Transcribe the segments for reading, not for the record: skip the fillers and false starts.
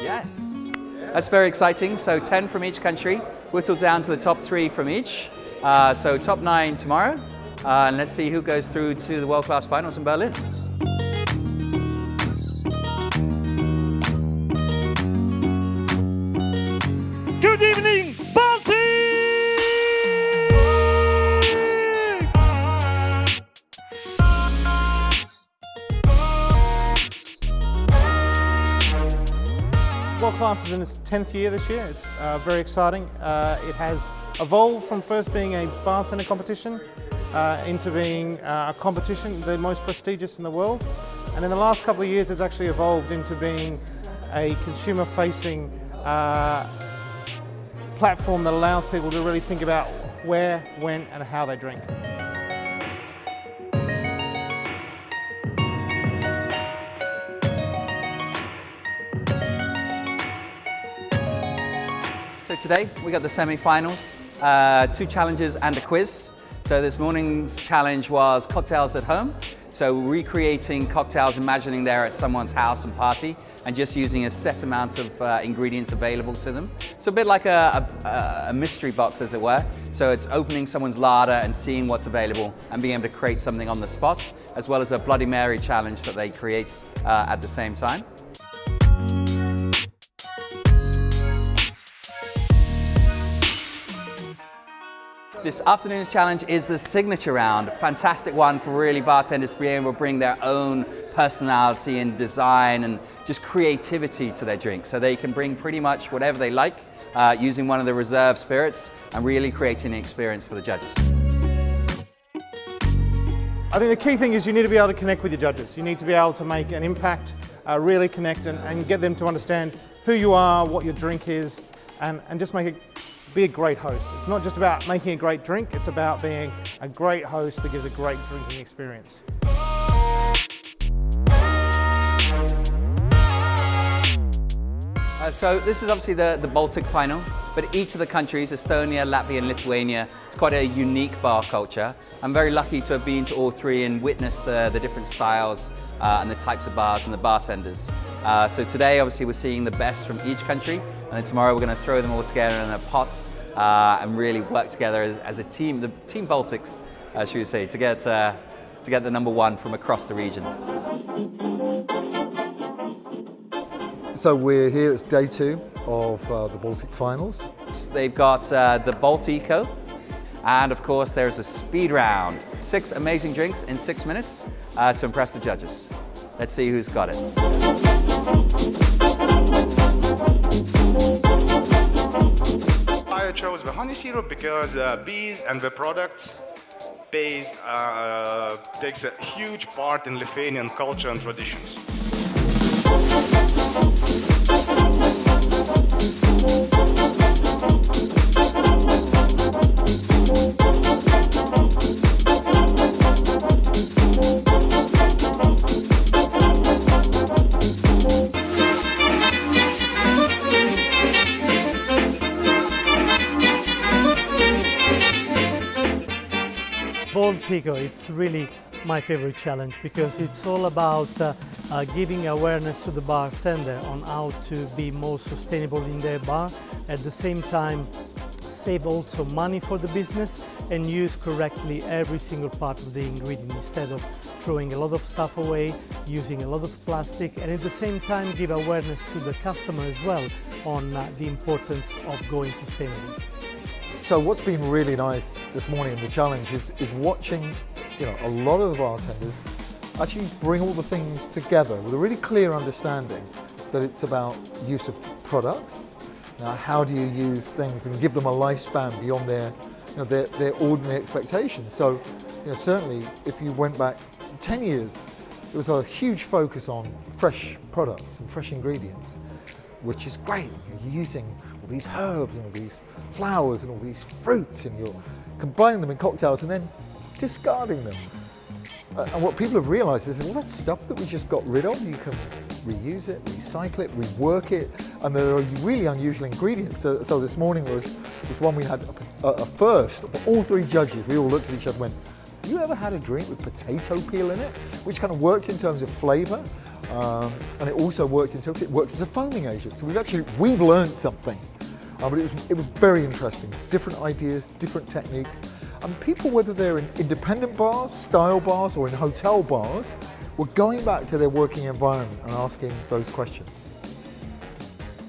Yes. That's very exciting. So 10 from each country, whittled down to the top 3 from each. So top 9 tomorrow. And let's see who goes through to the World Class Finals in Berlin. Good evening, Baltic! World Class is in its 10th year this year. It's very exciting. It has evolved from first being a bartender competition into being a competition, the most prestigious in the world. And in the last couple of years, it's actually evolved into being a consumer-facing platform that allows people to really think about where, when, and how they drink. So today we got the semi-finals, 2 challenges and a quiz. So this morning's challenge was cocktails at home. So recreating cocktails, imagining they're at someone's house and party, and just using a set amount of ingredients available to them. So a bit like a mystery box, as it were. So it's opening someone's larder and seeing what's available and being able to create something on the spot, as well as a Bloody Mary challenge that they create at the same time. This afternoon's challenge is the signature round, a fantastic one for really bartenders to be able to bring their own personality and design and just creativity to their drink. So they can bring pretty much whatever they like using one of the reserve spirits and really creating an experience for the judges. I think the key thing is you need to be able to connect with your judges. You need to be able to make an impact, really connect and get them to understand who you are, what your drink is, and just be a great host. It's not just about making a great drink, it's about being a great host that gives a great drinking experience. So this is obviously the Baltic final, but each of the countries, Estonia, Latvia and Lithuania, it's quite a unique bar culture. I'm very lucky to have been to all 3 and witnessed the different styles and the types of bars and the bartenders. So today obviously we're seeing the best from each country, and then tomorrow we're going to throw them all together in a pot and really work together as a team, the Team Baltics, should we say, to get the #1 from across the region. So we're here, it's day 2 of the Baltic Finals. They've got the Balt Eco, and of course there's a speed round. 6 amazing drinks in 6 minutes to impress the judges. Let's see who's got it. I chose the honey syrup because bees and the products based takes a huge part in Lithuanian culture and traditions. Baltico, it's really my favorite challenge because it's all about giving awareness to the bartender on how to be more sustainable in their bar, at the same time save also money for the business and use correctly every single part of the ingredient instead of throwing a lot of stuff away, using a lot of plastic, and at the same time give awareness to the customer as well on the importance of going sustainable. So what's been really nice this morning in the challenge is watching, a lot of the bartenders actually bring all the things together with a really clear understanding that it's about use of products. Now, how do you use things and give them a lifespan beyond their ordinary expectations? So, certainly if you went back 10 years, there was a huge focus on fresh products and fresh ingredients, which is great. You're using all these herbs and all these flowers and all these fruits, and you're combining them in cocktails and then discarding them. And what people have realized is all that stuff that we just got rid of, you can reuse it, recycle it, rework it, and there are really unusual ingredients. So this morning was one we had a first. All 3 judges, we all looked at each other and went, have you ever had a drink with potato peel in it? Which kind of worked in terms of flavor, And it also works in terms, it works as a foaming agent. So we've learned something. But it was very interesting. Different ideas, different techniques. And people, whether they're in independent bars, style bars, or in hotel bars, were going back to their working environment and asking those questions.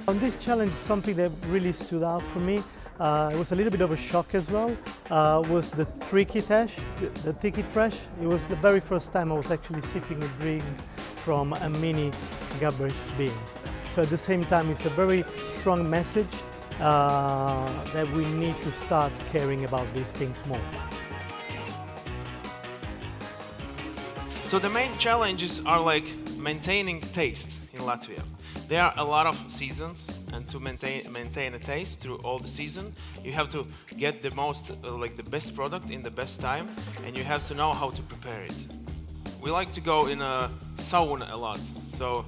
On this challenge, something that really stood out for me, it was a little bit of a shock as well, was the tricky trash. The tiki trash. It was the very first time I was actually sipping a drink from a mini garbage bin. So at the same time, it's a very strong message that we need to start caring about these things more. So the main challenges are like maintaining taste in Latvia. There are a lot of seasons, and to maintain a taste through all the season, you have to get the most, like the best product in the best time, and you have to know how to prepare it. We like to go in a sauna a lot, so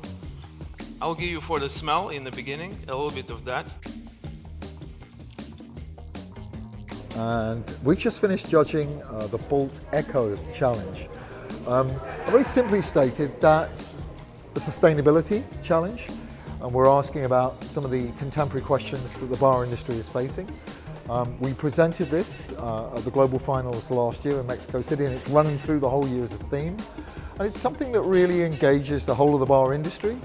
I'll give you for the smell in the beginning a little bit of that. And we've just finished judging the Bolt Eco Challenge. Very simply stated, that's a sustainability challenge, and we're asking about some of the contemporary questions that the bar industry is facing. We presented this at the global finals last year in Mexico City, and it's running through the whole year as a theme. And it's something that really engages the whole of the bar industry.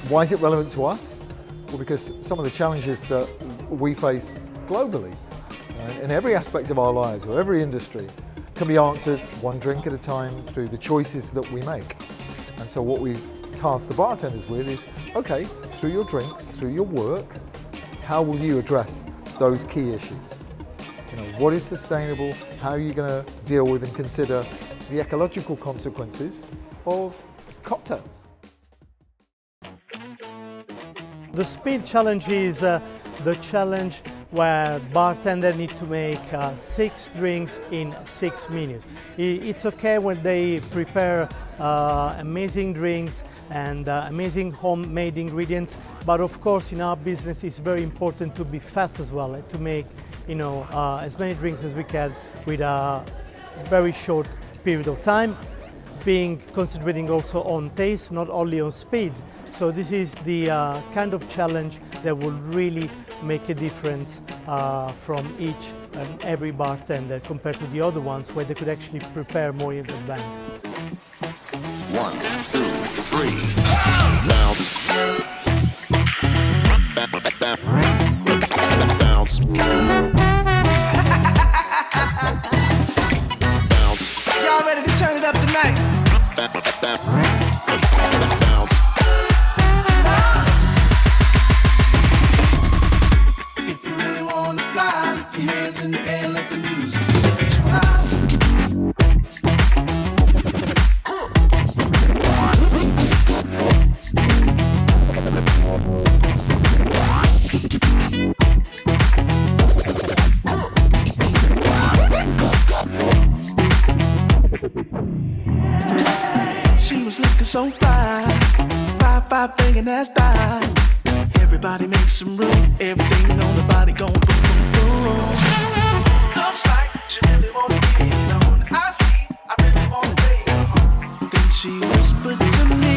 Why is it relevant to us? Well, because some of the challenges that we face globally, in every aspect of our lives, or every industry, can be answered one drink at a time through the choices that we make. And so what we've tasked the bartenders with is, okay, through your drinks, through your work, how will you address those key issues? You know, what is sustainable? How are you going to deal with and consider the ecological consequences of cocktails? The speed challenge is the challenge where bartenders need to make 6 drinks in 6 minutes. It's okay when they prepare amazing drinks and amazing homemade ingredients, but of course in our business it's very important to be fast as well, to make as many drinks as we can with a very short period of time, concentrating also on taste, not only on speed. So this is the kind of challenge that will really make a difference from each and every bartender compared to the other ones where they could actually prepare more in advance. 1, 2, 3, bounce. Bounce. Bounce. Y'all ready to turn it up tonight? Bounce. If you really wanna fly, keep your hands in the air, let the music get you high. She was looking so fly, 5'5", banging that style. Everybody make some room, everything on the body gon' boom, boom, boom. Looks like she really wanna get it on. I see, I really wanna take her home. Then she whispered to me,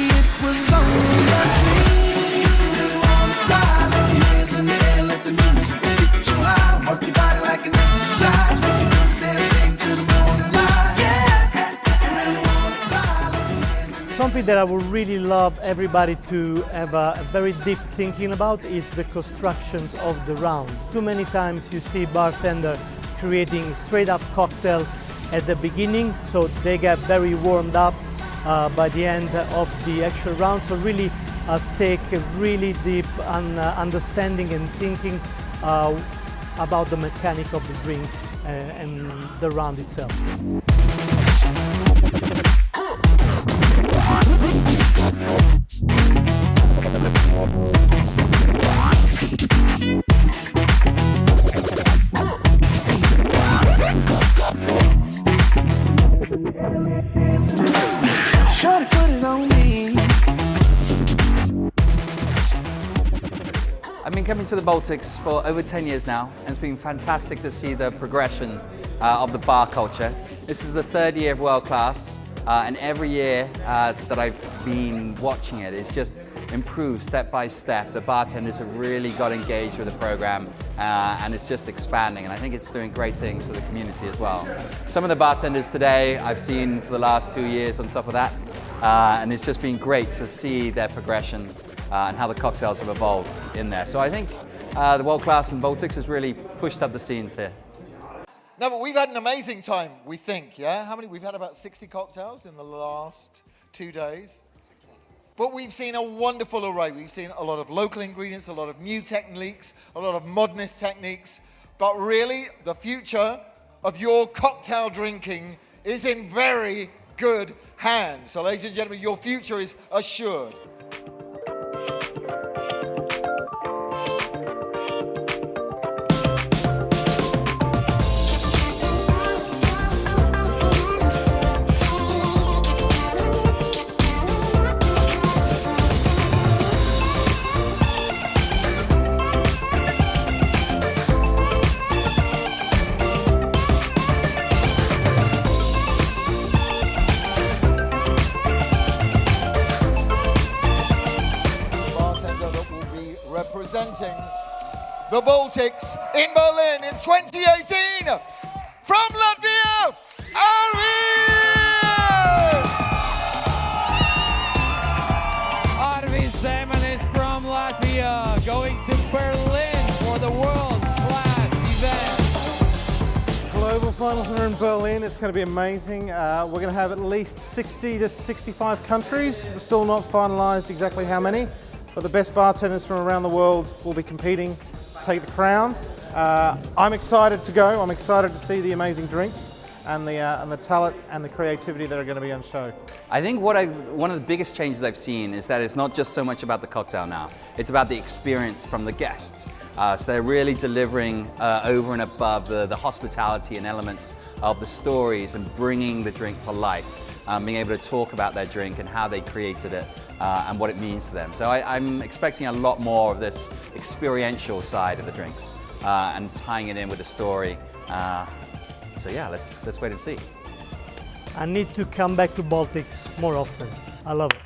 it was only a dream. You really wanna fly, lift your hands in the air, let the music get you high. Work your body like an exercise, we can do that thing till the morning light. Something that I would really love everybody to have a very deep thinking about is the constructions of the round. Too many times you see bartenders creating straight up cocktails at the beginning, so they get very warmed up by the end of the actual round. So really take a really deep understanding and thinking about the mechanic of the drink and the round itself. Shorty put it on me. I've been coming to the Baltics for over 10 years now, and it's been fantastic to see the progression of the bar culture. This is the 3rd year of World Class. And every year that I've been watching it, it's just improved step by step. The bartenders have really got engaged with the program and it's just expanding, and I think it's doing great things for the community as well. Some of the bartenders today I've seen for the last 2 years on top of that, and it's just been great to see their progression and how the cocktails have evolved in there. So I think the World Class and Baltics has really pushed up the scenes here. No, but we've had an amazing time, we think, yeah? How many? We've had about 60 cocktails in the last 2 days. But we've seen a wonderful array. We've seen a lot of local ingredients, a lot of new techniques, a lot of modernist techniques. But really, the future of your cocktail drinking is in very good hands. So, ladies and gentlemen, your future is assured. Representing the Baltics in Berlin in 2018 from Latvia, Arvis Zemenis from Latvia, going to Berlin for the World Class event. Global finals are in Berlin. It's going to be amazing. We're going to have at least 60 to 65 countries. We're still not finalised exactly how many, but the best bartenders from around the world will be competing to take the crown. I'm excited to go. I'm excited to see the amazing drinks and the talent and the creativity that are going to be on show. I think one of the biggest changes I've seen is that it's not just so much about the cocktail now, it's about the experience from the guests. So they're really delivering over and above the hospitality and elements of the stories and bringing the drink to life, being able to talk about their drink and how they created it and what it means to them. So I'm expecting a lot more of this experiential side of the drinks and tying it in with the story. So yeah, let's wait and see. I need to come back to Baltics more often. I love it.